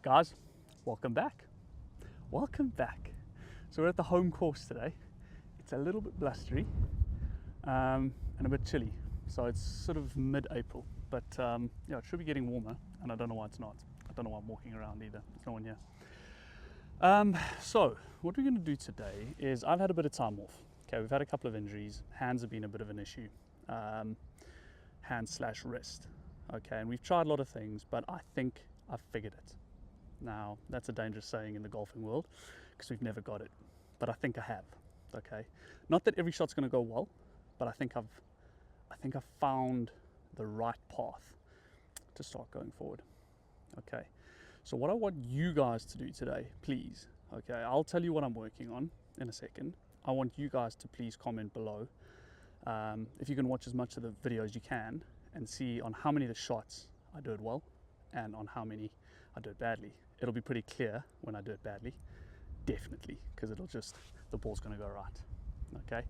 Guys, welcome back. Welcome back. So we're at the home course today. It's a little bit blustery and a bit chilly. So it's sort of mid-April, but yeah, it should be getting warmer, and I don't know why it's not. I don't know why I'm walking around either. There's no one here. So what we're going to do today is I've had a bit of time off. Okay, we've had a couple of injuries. Hands have been a bit of an issue. Hand/wrist. Okay, and we've tried a lot of things, but I think I've figured it. Now, that's a dangerous saying in the golfing world because we've never got it, but I think I have. Okay, not that every shot's going to go well, but I think I've found the right path to start going forward. Okay, so what I want you guys to do today, please. Okay, I'll tell you what I'm working on in a second. I want you guys to please comment below if you can watch as much of the video as you can and see on how many of the shots I do it well and on how many I do it badly. It'll be pretty clear when I do it badly, definitely, because the ball's going to go right. Okay,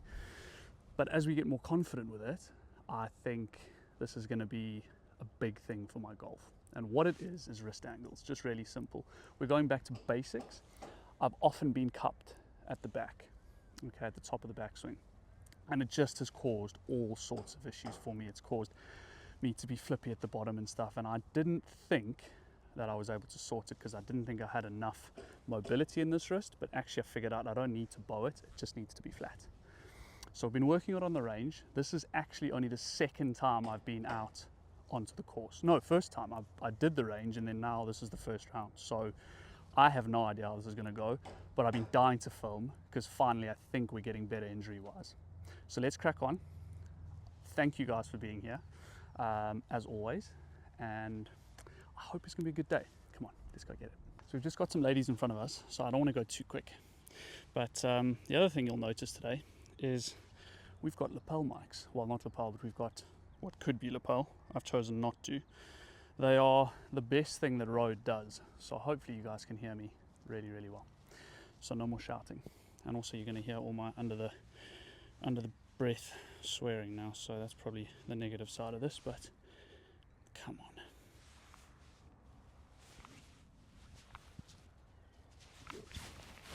but as we get more confident with it, I think this is going to be a big thing for my golf. And what it is wrist angles, just really simple. We're going back to basics. I've often been cupped at the back, okay, at the top of the backswing, and it just has caused all sorts of issues for me. It's caused me to be flippy at the bottom and stuff, and I didn't think that I was able to sort it because I didn't think I had enough mobility in this wrist, but actually I figured out I don't need to bow it, it just needs to be flat. So I've been working it on the range. This is actually only the second time I've been out onto the course. No, first time. I did the range, and then now this is the first round. So I have no idea how this is going to go, but I've been dying to film because finally I think we're getting better injury-wise. So let's crack on. Thank you guys for being here, as always, and I hope it's going to be a good day. Come on, let's go get it. So we've just got some ladies in front of us, so I don't want to go too quick. But the other thing you'll notice today is we've got lapel mics. Well, not lapel, but we've got what could be lapel. I've chosen not to. They are the best thing that Rode does, so hopefully you guys can hear me really, really well. So no more shouting. And also you're going to hear all my under the breath swearing now, so that's probably the negative side of this, but come on.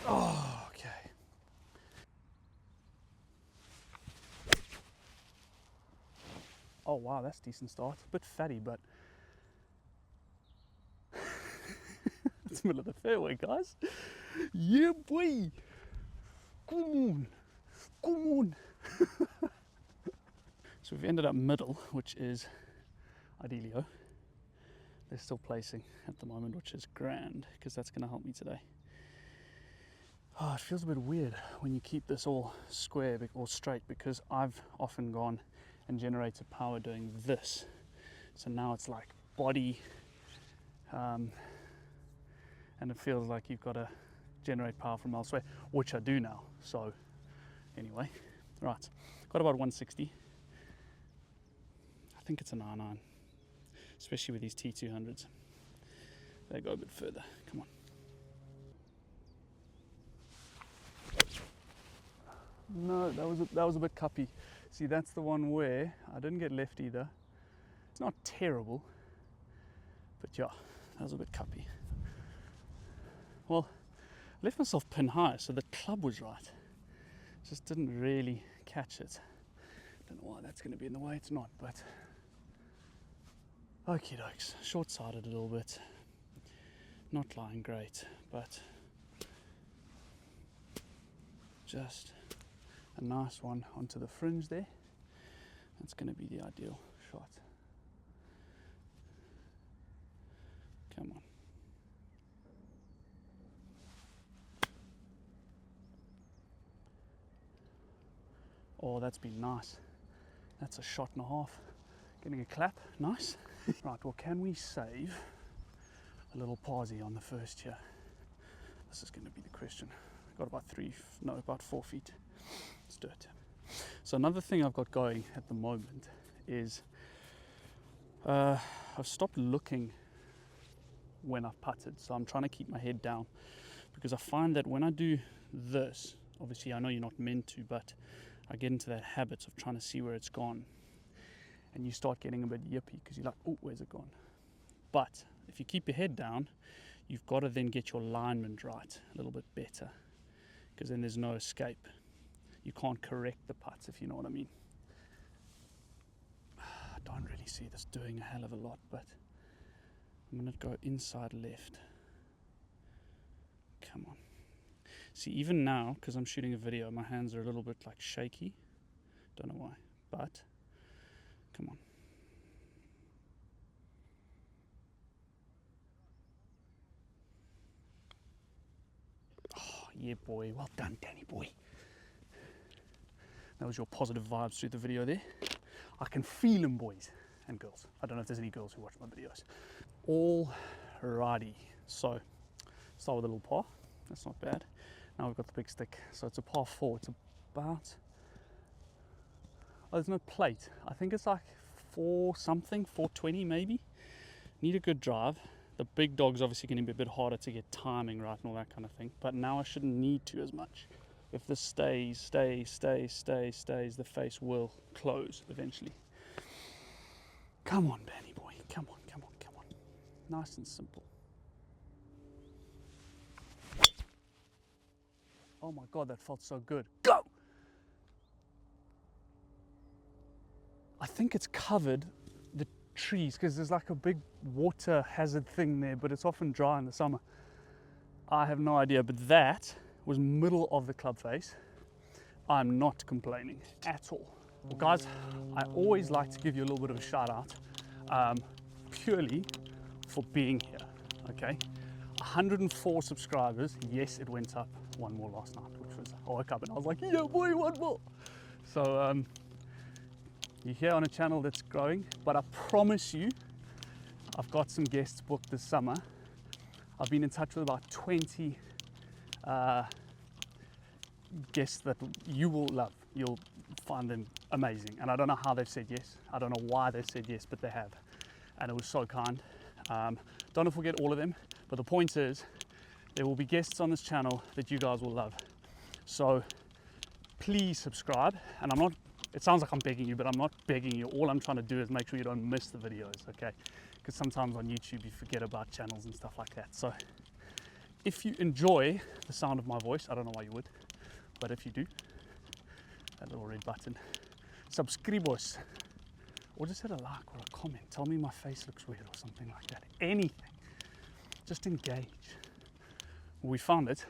Oh, okay. Oh wow, that's a decent start. A bit fatty, but it's the middle of the fairway, guys. Yeah, boy. Come on. Come on. So we've ended up middle, which is idealio. They're still placing at the moment, which is grand, because that's going to help me today. Oh, it feels a bit weird when you keep this all square or straight, because I've often gone and generated power doing this. So now it's like body, and it feels like you've got to generate power from elsewhere, which I do now. So anyway, right, got about 160. I think it's a 9-9, especially with these T200s. They go a bit further. Come on. No, that was a bit cuppy. See, that's the one where I didn't get left either. It's not terrible, but yeah, that was a bit cuppy. Well, I left myself pin high, so the club was right. Just didn't really catch it. Don't know why that's going to be in the way. It's not, but okie dokes. Short-sighted a little bit. Not lying great, but just a nice one onto the fringe there. That's going to be the ideal shot. Come on. Oh, that's been nice. That's a shot and a half. Getting a clap, nice. Right, well, can we save a little parsy on the first here? This is going to be the question. Got about 4 feet. Let's do it. So another thing I've got going at the moment is I've stopped looking when I've putted, so I'm trying to keep my head down, because I find that when I do this, obviously I know you're not meant to, but I get into that habit of trying to see where it's gone, and you start getting a bit yippy because you're like, oh, where's it gone? But if you keep your head down, you've got to then get your alignment right a little bit better, because then there's no escape. You can't correct the putts, if you know what I mean. I don't really see this doing a hell of a lot, but I'm going to go inside left. Come on. See, even now, because I'm shooting a video, my hands are a little bit like shaky. Don't know why, but come on. Oh, yeah, boy. Well done, Danny boy. That was your positive vibes through the video there. I can feel them, boys and girls. I don't know if there's any girls who watch my videos. Alrighty, so start with a little par. That's not bad. Now we've got the big stick. So it's a par 4. It's about, oh, there's no plate. I think it's like 4 something, 420 maybe. Need a good drive. The big dog's obviously going to be a bit harder to get timing right and all that kind of thing. But now I shouldn't need to as much. If this stays, the face will close eventually. Come on, Danny boy. Come on, come on, come on. Nice and simple. Oh my God, that felt so good. Go! I think it's covered the trees because there's like a big water hazard thing there, but it's often dry in the summer. I have no idea, but that was middle of the club face. I'm not complaining at all. Well, guys, I always like to give you a little bit of a shout out, purely for being here, okay? 104 subscribers. Yes, it went up one more last night, which was, I woke up and I was like, yeah, boy, one more. So you're here on a channel that's growing, but I promise you, I've got some guests booked this summer. I've been in touch with about 20 guests that you will love. You'll find them amazing. And I don't know how they've said yes. I don't know why they've said yes, but they have. And it was so kind. Don't know if we'll get all of them, but the point is, there will be guests on this channel that you guys will love. So please subscribe. And I'm not, it sounds like I'm begging you, but I'm not begging you. All I'm trying to do is make sure you don't miss the videos, okay? Because sometimes on YouTube you forget about channels and stuff like that. So if you enjoy the sound of my voice, I don't know why you would, but if you do, that little red button, subscribos, or just hit a like or a comment. Tell me my face looks weird or something like that. Anything. Just engage. We found it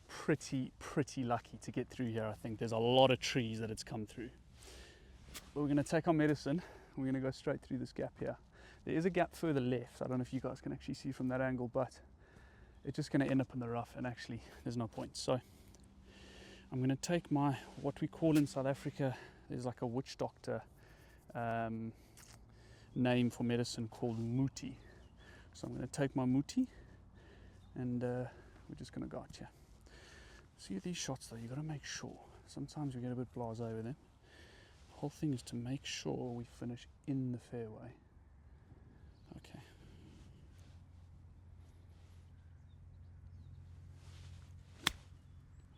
pretty lucky to get through here. I think there's a lot of trees that it's come through. But we're going to take our medicine. We're going to go straight through this gap here. There is a gap further left. I don't know if you guys can actually see from that angle, but it's just going to end up in the rough, and actually there's no point. So I'm going to take my, what we call in South Africa, there's like a witch doctor name for medicine called muti. So I'm going to take my muti and we're just going to go out here. See these shots though, you got to make sure. Sometimes we get a bit blasé with them. The whole thing is to make sure we finish in the fairway. Okay.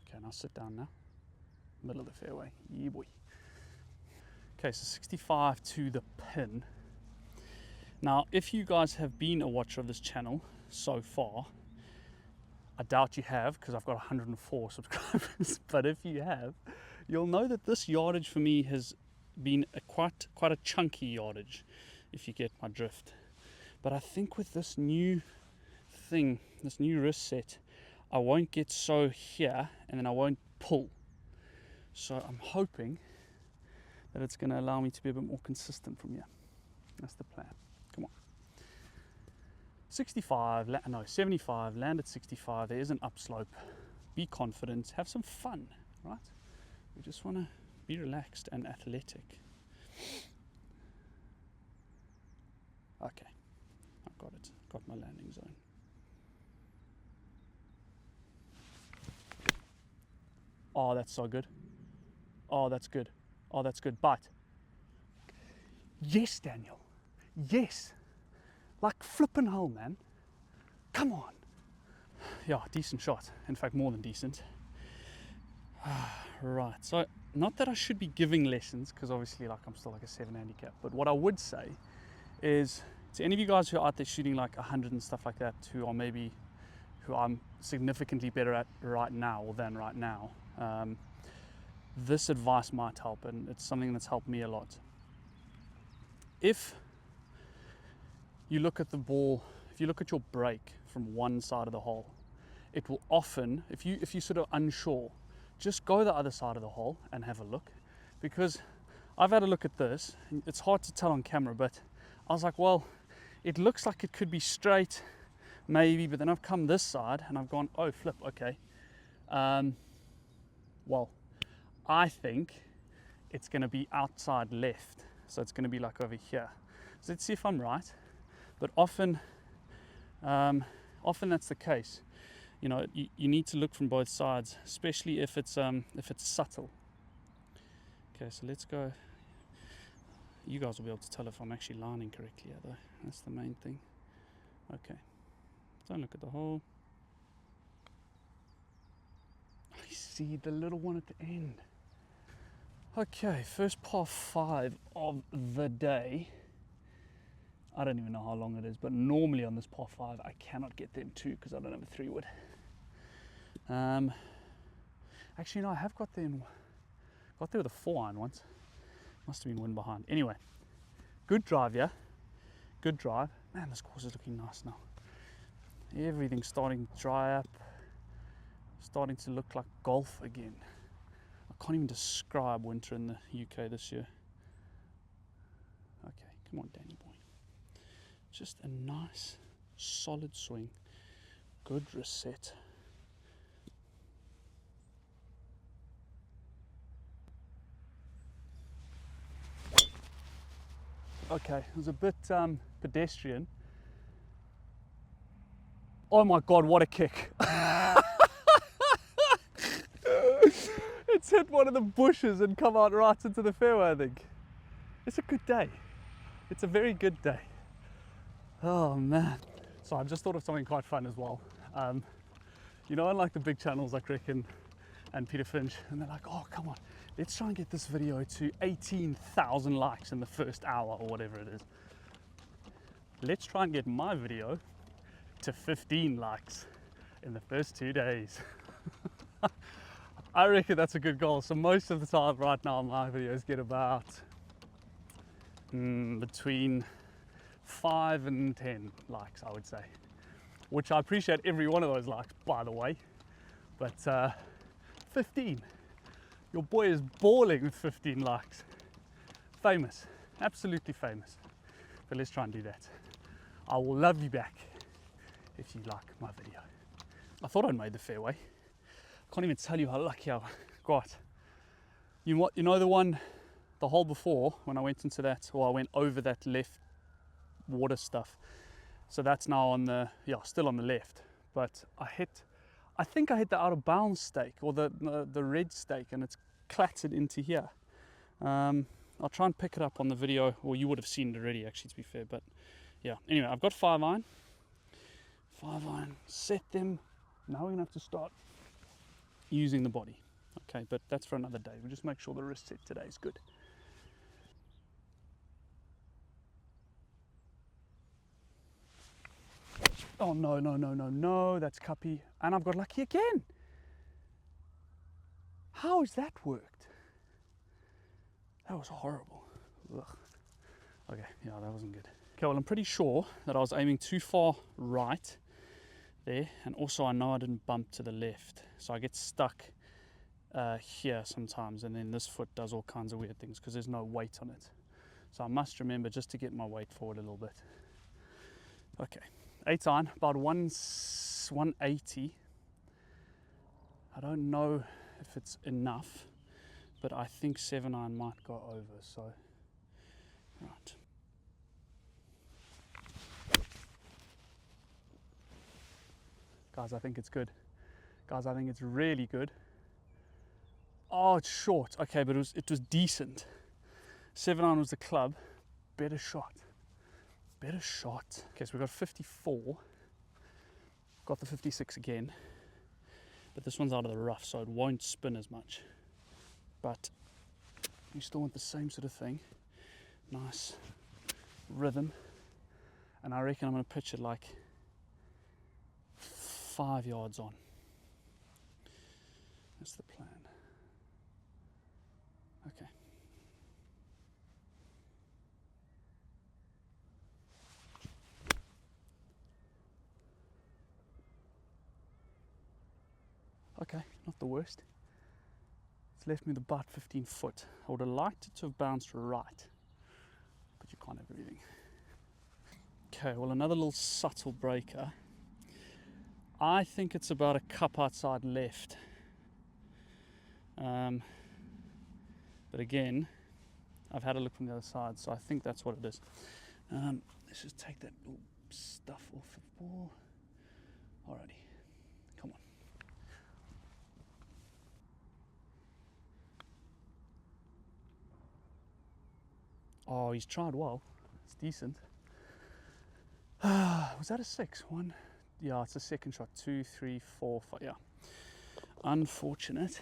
Okay, now sit down now. Middle of the fairway. Yeah, boy. Okay, so 65 to the pin. Now, if you guys have been a watcher of this channel so far, I doubt you have because I've got 104 subscribers, but if you have, you'll know that this yardage for me has been quite a chunky yardage, if you get my drift. But I think with this new thing, this new wrist set, I won't get so here and then I won't pull. So I'm hoping that it's going to allow me to be a bit more consistent from here. That's the plan. Come on. 65, no, 75, land at 65. There is an upslope. Be confident, have some fun, right? We just want to be relaxed and athletic. Okay, I've got it. Got my landing zone. Oh, that's so good. Oh, that's good. Oh, that's good. Bite. Yes, Daniel. Yes. Like flippin' hell, man. Come on. Yeah, decent shot. In fact, more than decent. Right. So, not that I should be giving lessons, because obviously, like, I'm still like a 7 handicap. But what I would say is, to any of you guys who are out there shooting like 100 and stuff like that, who I'm significantly better at right now or than right now, this advice might help, and it's something that's helped me a lot. If you look at the ball, if you look at your break from one side of the hole, it will often, if you sort of unsure, just go the other side of the hole and have a look. Because I've had a look at this, it's hard to tell on camera, but I was like, well, it looks like it could be straight, maybe, but then I've come this side and I've gone, oh flip, okay. Well, I think it's going to be outside left, so it's going to be like over here. So let's see if I'm right. But often that's the case. You know, you need to look from both sides, especially if it's subtle. Okay, so let's go. You guys will be able to tell if I'm actually lining correctly here, though. That's the main thing. Okay, don't look at the hole. I see the little one at the end. Okay, first par 5 of the day. I don't even know how long it is, but normally on this par 5 I cannot get them 2 because I don't have a 3-wood. Actually, no, I have got there with a 4-iron once. Must have been wind behind. Anyway, good drive, yeah? Good drive. Man, this course is looking nice now. Everything's starting to dry up. Starting to look like golf again. I can't even describe winter in the UK this year. Okay, come on, Danny boy. Just a nice, solid swing. Good reset. Okay, it was a bit pedestrian. Oh my God, what a kick. It's hit one of the bushes and come out right into the fairway, I think. It's a good day. It's a very good day. Oh man. So I just thought of something quite fun as well. You know, unlike the big channels like Rick and Peter Finch, and they're like, oh, come on, let's try and get this video to 18,000 likes in the first hour or whatever it is. Let's try and get my video to 15 likes in the first 2 days. I reckon that's a good goal. So most of the time right now my videos get about between 5 and 10 likes, I would say, which I appreciate every one of those likes, by the way. But 15, your boy is balling with 15 likes. Famous, absolutely famous. But let's try and do that. I will love you back if you like my video. I thought I'd made the fairway. Can't even tell you how lucky I got. You know the hole before, when I went into that, or I went over that left water stuff. So that's now on the, still on the left. But I think I hit the out of bounds stake, or the red stake, and it's clattered into here. I'll try and pick it up on the video, or you would have seen it already actually, to be fair. But yeah, anyway, I've got 5-iron. 5-iron, set them. Now we're gonna have to start using the body. Okay, but that's for another day. We'll just make sure the wrist set today is good. Oh no, that's cuppy. And I've got lucky again. How has that worked? That was horrible. Ugh. Okay, yeah, that wasn't good. Okay, well, I'm pretty sure that I was aiming too far right there, and also I know I didn't bump to the left, so I get stuck here sometimes, and then this foot does all kinds of weird things because there's no weight on it. So I must remember just to get my weight forward a little bit. Okay, 8-iron, about 180. I don't know if it's enough, but I think 7-iron might go over, so right. Guys, I think it's good. Guys, I think it's really good. Oh, it's short. Okay, but it was decent. 7-iron was the club. Better shot. Better shot. Okay, so we got 54. Got the 56 again. But this one's out of the rough, so it won't spin as much. But you still want the same sort of thing. Nice rhythm. And I reckon I'm going to pitch it like 5 yards on. That's the plan. Okay. Okay, not the worst. It's left me with about 15 foot. I would have liked it to have bounced right, but you can't have everything. Okay, well, another little subtle breaker. I think it's about a cup outside left. But again, I've had a look from the other side, so I think that's what it is. Let's just take that little stuff off the ball. Alrighty, come on. Oh, he's tried well. It's decent. Was that a 6? 1? Yeah, it's a second shot. 2, 3, 4, 5. Yeah. Unfortunate,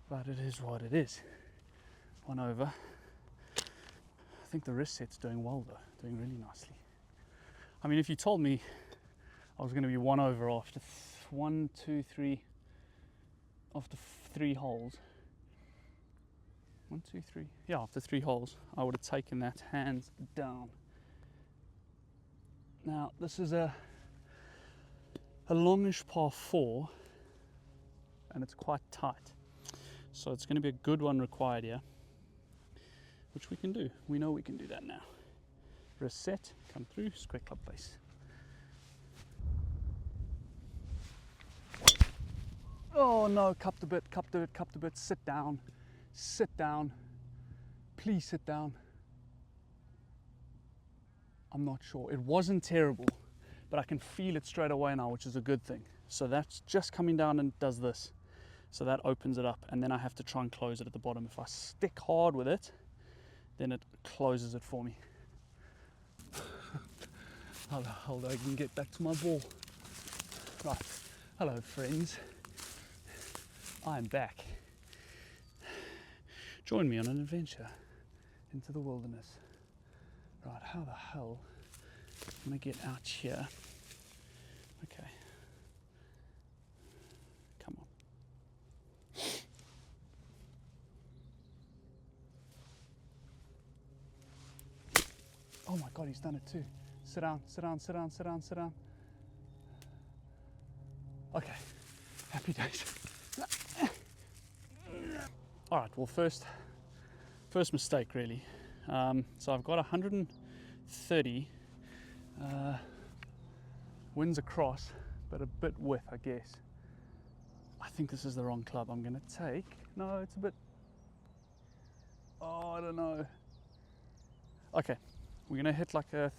but it is what it is. 1 over. I think the wrist set's doing well though, doing really nicely. I mean, if you told me I was going to be 1 over after 1, 2, 3, after 3 holes. 1, 2, 3. Yeah, after 3 holes, I would have taken that hands down. Now, this is a longish par 4, and it's quite tight. So it's going to be a good one required here, which we can do. We know we can do that now. Reset, come through, square club face. Oh no, cupped a bit, cupped a bit, cupped a bit. Sit down, please sit down. I'm not sure. It wasn't terrible, but I can feel it straight away now, which is a good thing. So that's just coming down and does this. So that opens it up, and then I have to try and close it at the bottom. If I stick hard with it, then it closes it for me. Hold on, I can get back to my ball. Right, hello friends. I'm back. Join me on an adventure into the wilderness. Right, how the hell am I get out here? Okay. Come on. Oh my God, he's done it too. Sit down, sit down, sit down, sit down, sit down. Okay, happy days. All right, well, first mistake really. So I've got 130 winds across, but a bit width, I guess. I think this is the wrong club. I'm gonna take, no, it's a bit, oh, I don't know. Okay, we're gonna hit like a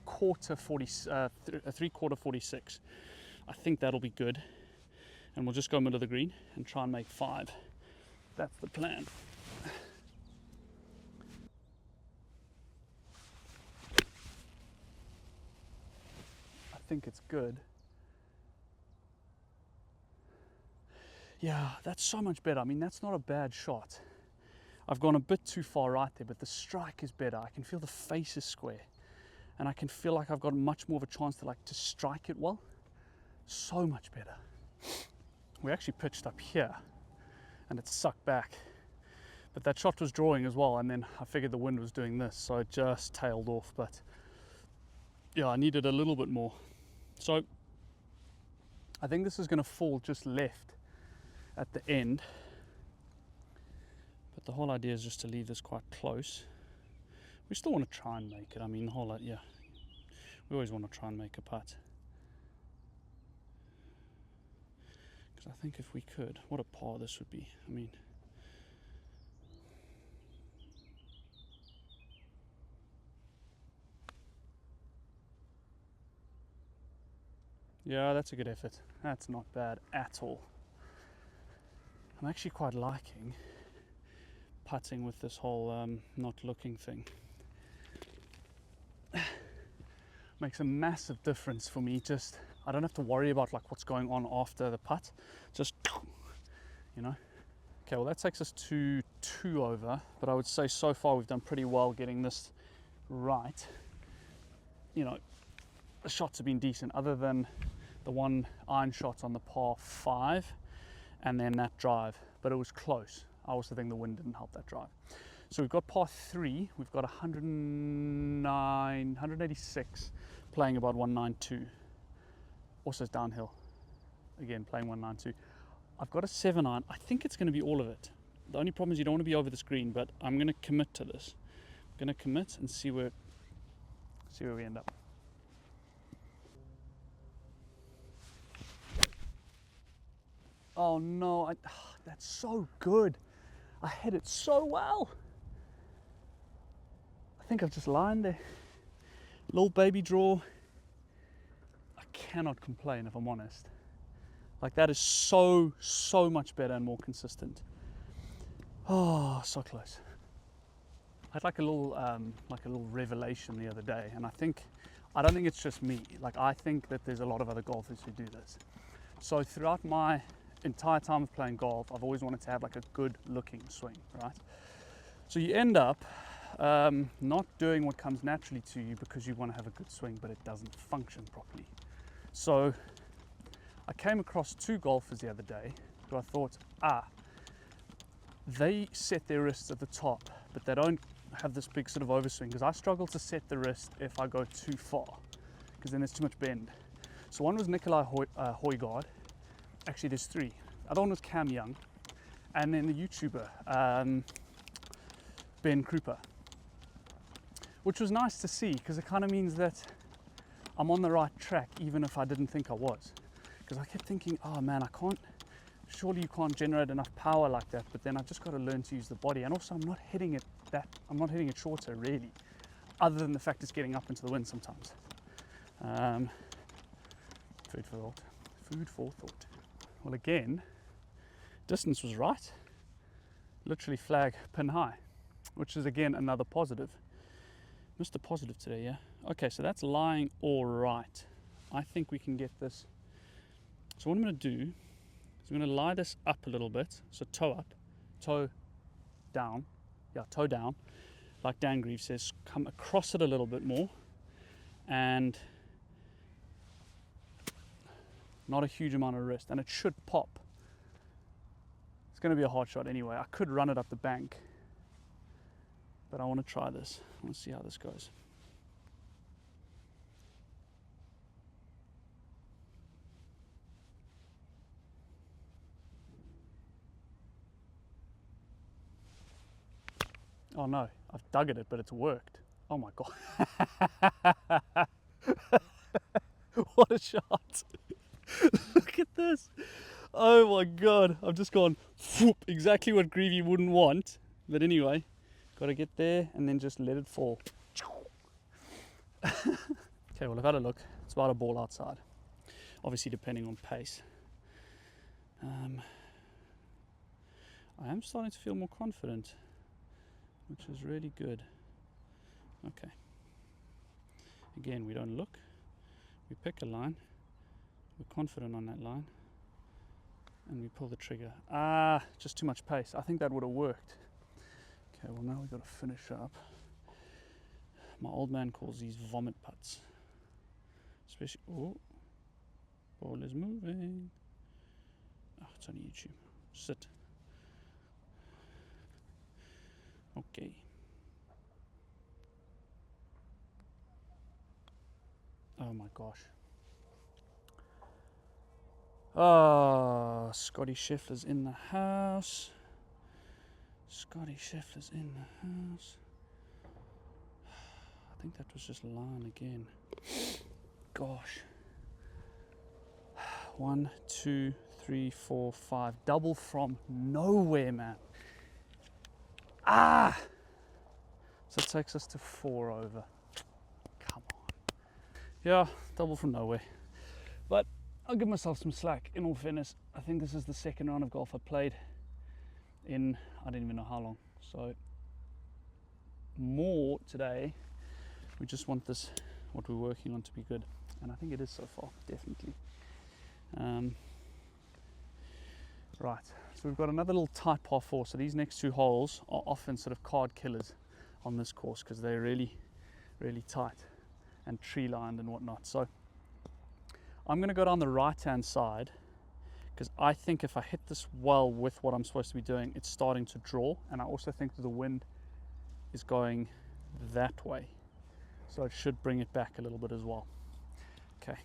quarter 40, a 3/4 46. I think that'll be good. And we'll just go middle of the green and try and make 5. That's the plan. I think it's good. Yeah, that's so much better. I mean, that's not a bad shot. I've gone a bit too far right there, but the strike is better. I can feel the face is square, and I can feel like I've got much more of a chance to strike it well. So much better. We actually pitched up here, and it sucked back. But that shot was drawing as well, and then I figured the wind was doing this, so it just tailed off. But yeah, I needed a little bit more. So I think this is going to fall just left at the end. But the whole idea is just to leave this quite close. We still want to try and make it. I mean, the whole, yeah, we always want to try and make a putt. Because I think if we could, what a par this would be. I mean, yeah, that's a good effort. That's not bad at all. I'm actually quite liking putting with this whole not looking thing. Makes a massive difference for me. Just, I don't have to worry about like what's going on after the putt. Just, you know. Okay, well that takes us to 2 over, but I would say so far we've done pretty well getting this right. you know, the shots have been decent, other than the one iron shot on the par 5 and then that drive, but it was close. I also think the wind didn't help that drive. So we've got par 3, we've got 186, playing about 192. Also it's downhill, again playing 192. I've got a 7 iron. I think it's going to be all of it. The only problem is you don't want to be over the screen, but I'm going to commit to this. I'm going to commit and see where we end up. Oh no, that's so good. I hit it so well. I think I've just lined there. Little baby draw. I cannot complain if I'm honest. Like that is so much better and more consistent. Oh, so close. I had like a little revelation the other day, and I don't think it's just me. Like I think that there's a lot of other golfers who do this. So throughout my entire time of playing golf, I've always wanted to have like a good looking swing, right? So you end up not doing what comes naturally to you because you want to have a good swing, but it doesn't function properly. So I came across 2 golfers the other day who I thought, they set their wrists at the top, but they don't have this big sort of overswing, because I struggle to set the wrist if I go too far, because then there's too much bend. So one was Nikolai Højgaard. Actually, there's 3. The other one was Cam Young, and then the YouTuber Ben Krupa, which was nice to see, because it kind of means that I'm on the right track, even if I didn't think I was. Because I kept thinking, oh man, surely you can't generate enough power like that, but then I've just got to learn to use the body. And also I'm not hitting it shorter really, other than the fact it's getting up into the wind sometimes. Food for thought. Well, again, distance was right. Literally flag pin high, which is again another positive. Mr. Positive today, yeah? Okay, so that's lying all right. I think we can get this. So what I'm going to do is I'm going to lie this up a little bit. So toe up, toe down. Yeah, toe down. Like Dan Greaves says, come across it a little bit more. And not a huge amount of wrist. And it should pop. It's going to be a hard shot anyway. I could run it up the bank, but I want to try this. I want to see how this goes. Oh no, I've dug at it, but it's worked. Oh my God. What a shot. Look at this. Oh my God. I've just gone whoop, exactly what Greavy wouldn't want. But anyway, got to get there and then just let it fall. Okay, well, I've had a look. It's about a ball outside. Obviously, depending on pace. I am starting to feel more confident, which is really good. Okay. Again, we don't look. We pick a line. We're confident on that line. And we pull the trigger. Just too much pace. I think that would have worked. Okay, well now we've got to finish up. My old man calls these vomit putts. Especially, oh, ball is moving. Oh, it's on YouTube. Sit. Okay. Oh my gosh. Scotty Scheffler's in the house. Scotty Scheffler's in the house. I think that was just line again. Gosh. 1, 2, 3, 4, 5. Double from nowhere, man. So it takes us to 4 over. Come on. Yeah, double from nowhere. But I'll give myself some slack. In all fairness, I think this is the second round of golf I played in I don't even know how long. So more today. We just want this, what we're working on, to be good. And I think it is so far, definitely. Right, so we've got another little tight par 4. So these next 2 holes are often sort of card killers on this course because they're really, really tight. and tree lined and whatnot. So I'm going to go down the right hand side, because I think if I hit this well with what I'm supposed to be doing, it's starting to draw, and I also think that the wind is going that way, so it should bring it back a little bit as well. Okay.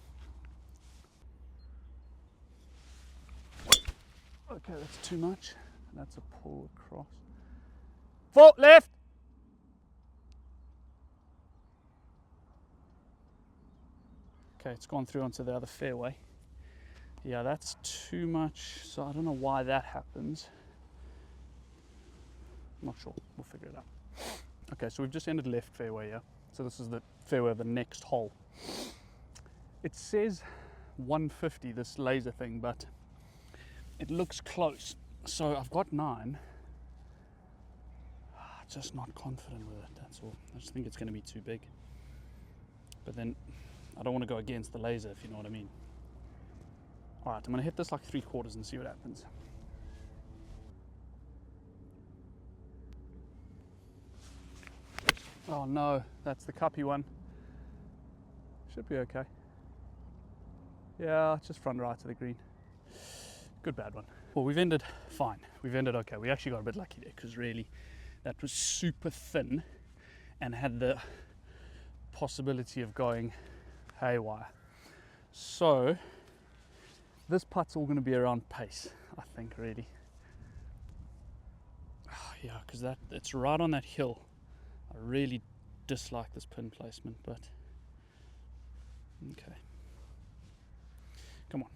Okay, that's too much. That's a pull across. Full left. Okay, it's gone through onto the other fairway. Yeah, that's too much, so I don't know why that happens. Not sure, we'll figure it out. Okay, so we've just ended left fairway here. So this is the fairway of the next hole. It says 150, this laser thing, but it looks close. So I've got 9. Just not confident with it, that's all. I just think it's going to be too big. But then I don't want to go against the laser, if you know what I mean. Alright, I'm going to hit this like 3/4 and see what happens. Oh no, that's the cuppy one. Should be okay. Yeah, just front right to the green. Good bad one. Well, we've ended fine. We've ended okay. We actually got a bit lucky there, because really that was super thin and had the possibility of going haywire. So this putt's all going to be around pace, I think, really. Oh, yeah, because it's right on that hill. I really dislike this pin placement, but okay. Come on.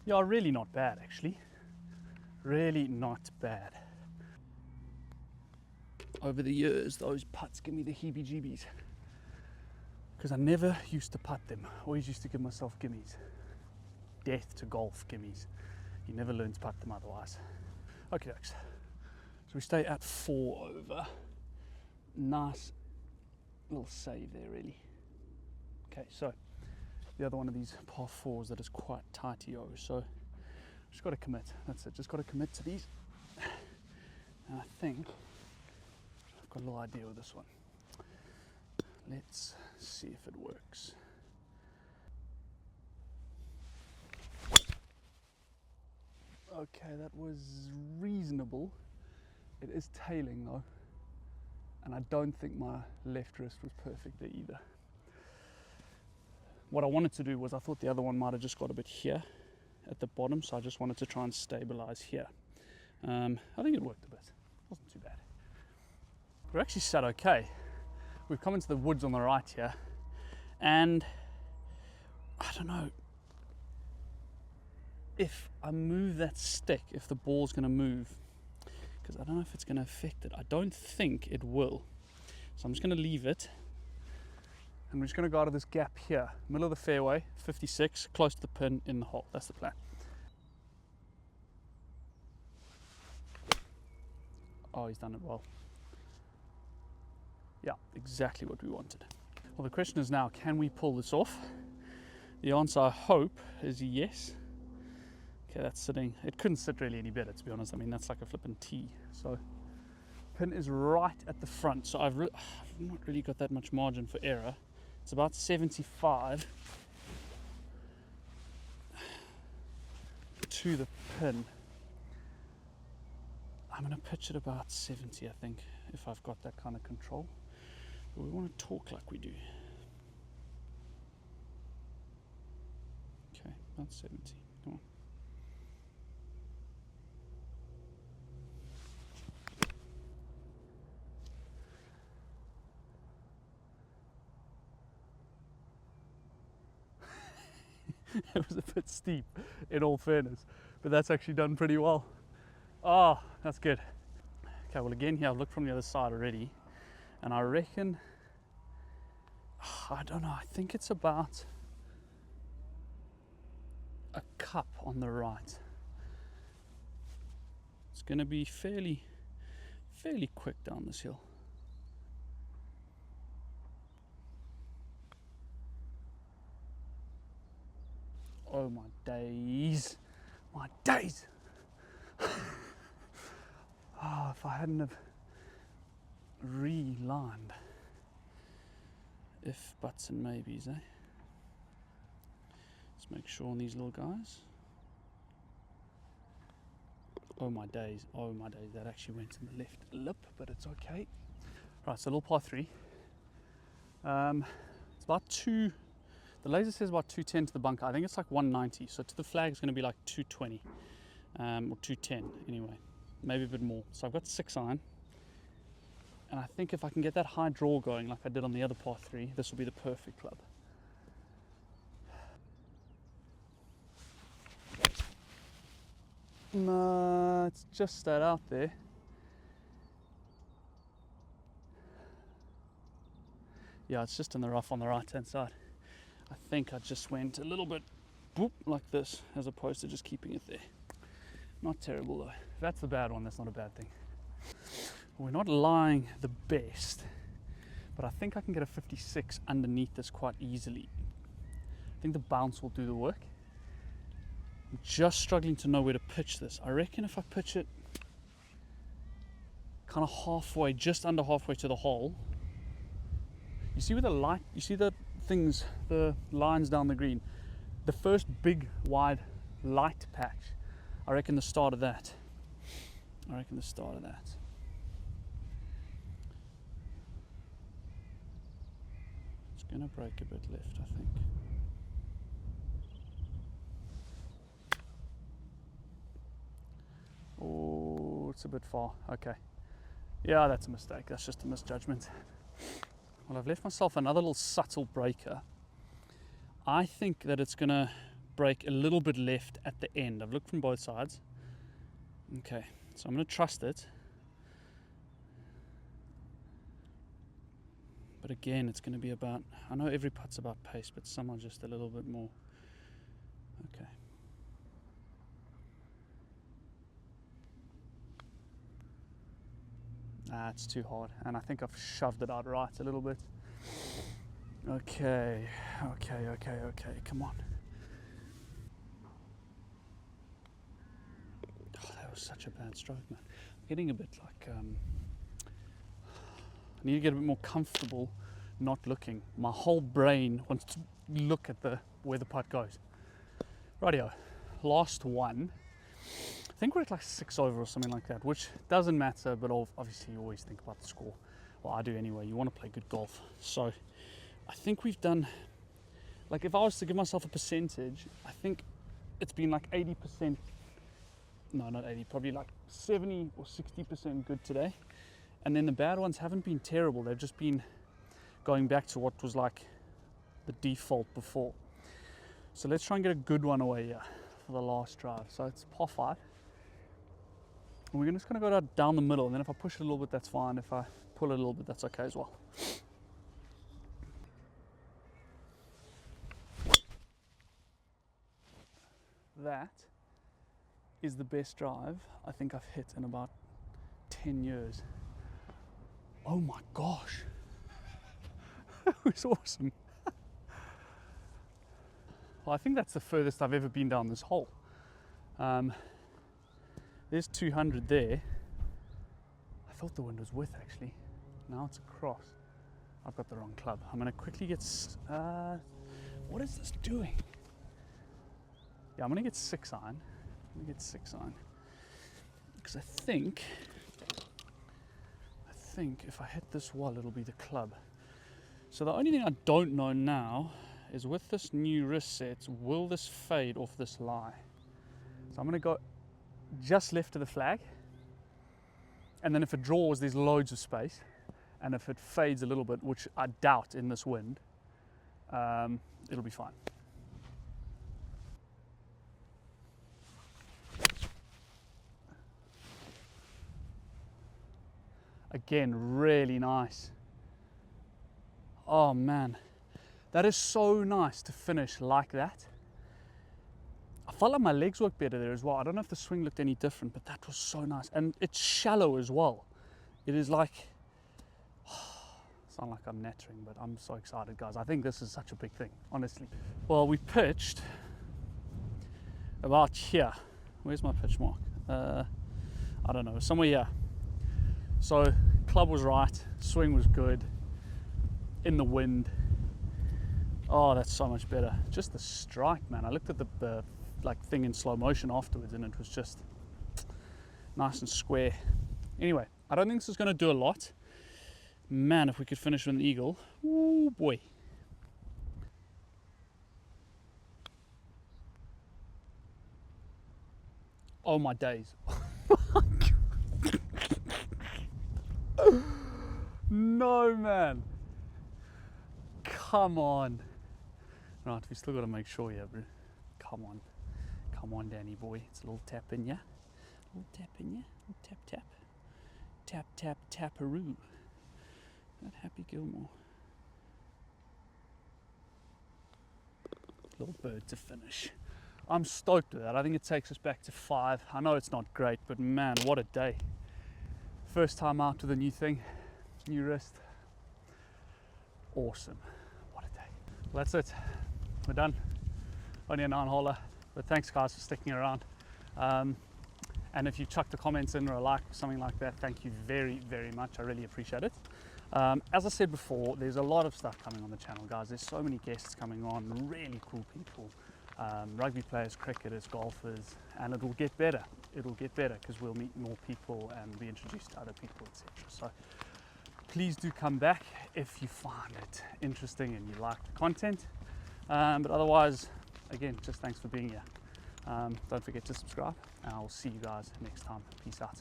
Yeah, really not bad, actually. Really not bad. Over the years, those putts give me the heebie-jeebies, because I never used to putt them. I always used to give myself gimmies. Death to golf gimmies. You never learn to putt them otherwise. Okay, so we stay at 4 over. Nice little save there, really. Okay, so the other one of these par 4s that is quite tighty-o, so just got to commit. That's it, just got to commit to these. And I think I've got a little idea with this one. Let's see if it works. Okay, that was reasonable. It is tailing though, and I don't think my left wrist was perfect there either. What I wanted to do was, I thought the other one might have just got a bit here at the bottom, so I just wanted to try and stabilize here. I think it worked a bit. It wasn't too bad. We're actually sat okay. We've come into the woods on the right here, and I don't know if I move that stick, if the ball's going to move, because I don't know if it's going to affect it. I don't think it will. So I'm just going to leave it, and we're just going to go out of this gap here, middle of the fairway, 56, close to the pin in the hole. That's the plan. Oh, he's done it well. Yeah, exactly what we wanted. Well, the question is now, can we pull this off? The answer, I hope, is yes. Okay, that's sitting. It couldn't sit really any better, to be honest. I mean, that's like a flippin' tee. So pin is right at the front, so I've not really got that much margin for error. It's about 75 to the pin. I'm going to pitch it about 70, I think, if I've got that kind of control. But we want to talk like we do. Okay, about 70. Come on. It was a bit steep, in all fairness, but that's actually done pretty well. Ah, oh, that's good. Okay, well again here, I've looked from the other side already, and I reckon, I don't know, I think it's about a cup on the right. It's going to be fairly quick down this hill. Oh my days, my days. Oh, if I hadn't have relined. If, buts and maybes, eh? Let's make sure on these little guys. Oh my days, that actually went in the left lip, but it's okay. Right, so little par 3. It's about 2, the laser says about 210 to the bunker. I think it's like 190, so to the flag it's going to be like 220, or 210 anyway, maybe a bit more. So I've got 6 iron, and I think if I can get that high draw going like I did on the other par 3, this will be the perfect club. No, it's just that out there. Yeah, it's just in the rough on the right hand side. I think I just went a little bit boop like this as opposed to just keeping it there. Not terrible though. If that's the bad one, that's not a bad thing. We're not lying the best, but I think I can get a 56 underneath this quite easily. I think the bounce will do the work. I'm just struggling to know where to pitch this. I reckon if I pitch it kind of halfway, just under halfway to the hole. You see where the light, you see the things, the lines down the green? The first big wide light patch. I reckon the start of that. It's going to break a bit left, I think. Oh, it's a bit far. Okay. Yeah, that's a mistake. That's just a misjudgment. Well, I've left myself another little subtle breaker. I think that it's going to break a little bit left at the end. I've looked from both sides. Okay, so I'm going to trust it. But again, it's going to be about, I know every putt's about pace, but some are just a little bit more. Okay. Ah, it's too hard, and I think I've shoved it out right a little bit. Okay, come on. Oh, that was such a bad stroke, man. I'm getting a bit like, I need to get a bit more comfortable not looking. My whole brain wants to look at where the putt goes. Rightio, last one. I think we're at like 6 over or something like that, which doesn't matter, but obviously you always think about the score. Well, I do anyway. You want to play good golf. So I think we've done, like if I was to give myself a percentage, I think it's been like 80%, no, not 80, probably like 70 or 60% good today. And then the bad ones haven't been terrible. They've just been going back to what was like the default before. So let's try and get a good one away here for the last drive. So it's par 5. And we're just going to go down the middle, and then if I push it a little bit, that's fine. If I pull it a little bit, that's okay as well. That is the best drive I think I've hit in about 10 years. Oh my gosh. That was awesome. Well, I think that's the furthest I've ever been down this hole. There's 200 there. I thought the wind was with actually. Now it's across. I've got the wrong club. I'm going to quickly get, what is this doing? Yeah, I'm going to get 6 iron. Because I think if I hit this wall, it'll be the club. So the only thing I don't know now is with this new wrist set, will this fade off this lie? So I'm going to go just left of the flag, and then if it draws, there's loads of space, and if it fades a little bit, which I doubt in this wind, it'll be fine. Again, really nice. Oh man, that is so nice to finish like that. I felt like my legs worked better there as well. I don't know if the swing looked any different, but that was so nice. And it's shallow as well. It is like, sound like I'm nattering, but I'm so excited, guys. I think this is such a big thing, honestly. Well, we pitched about here. Where's my pitch mark? I don't know, somewhere here. So club was right, swing was good, in the wind. Oh, that's so much better. Just the strike, man. I looked at the like thing in slow motion afterwards, and it was just nice and square. Anyway, I don't think this is going to do a lot. Man, if we could finish with an eagle, oh boy. Oh my days. No, man. Come on. Right, we still got to make sure, yeah, bro. Come on, Danny boy. It's a little tap in, yeah. A little tap in, yeah. A little tap, tap. Tap, tap, taparoo. That Happy Gilmore. Little bird to finish. I'm stoked with that. I think it takes us back to 5. I know it's not great, but man, what a day. First time out with a new thing, new wrist. Awesome. What a day. Well, that's it. We're done. Only a 9-holer, but thanks guys for sticking around. And if you chucked the comments in or a like or something like that, thank you very, very much. I really appreciate it. As I said before, there's a lot of stuff coming on the channel, guys. There's so many guests coming on, really cool people. Rugby players, cricketers, golfers, and it will get better. It will get better because we'll meet more people and be introduced to other people, etc. So please do come back if you find it interesting and you like the content. But otherwise, again, just thanks for being here. Don't forget to subscribe, and I will see you guys next time. Peace out.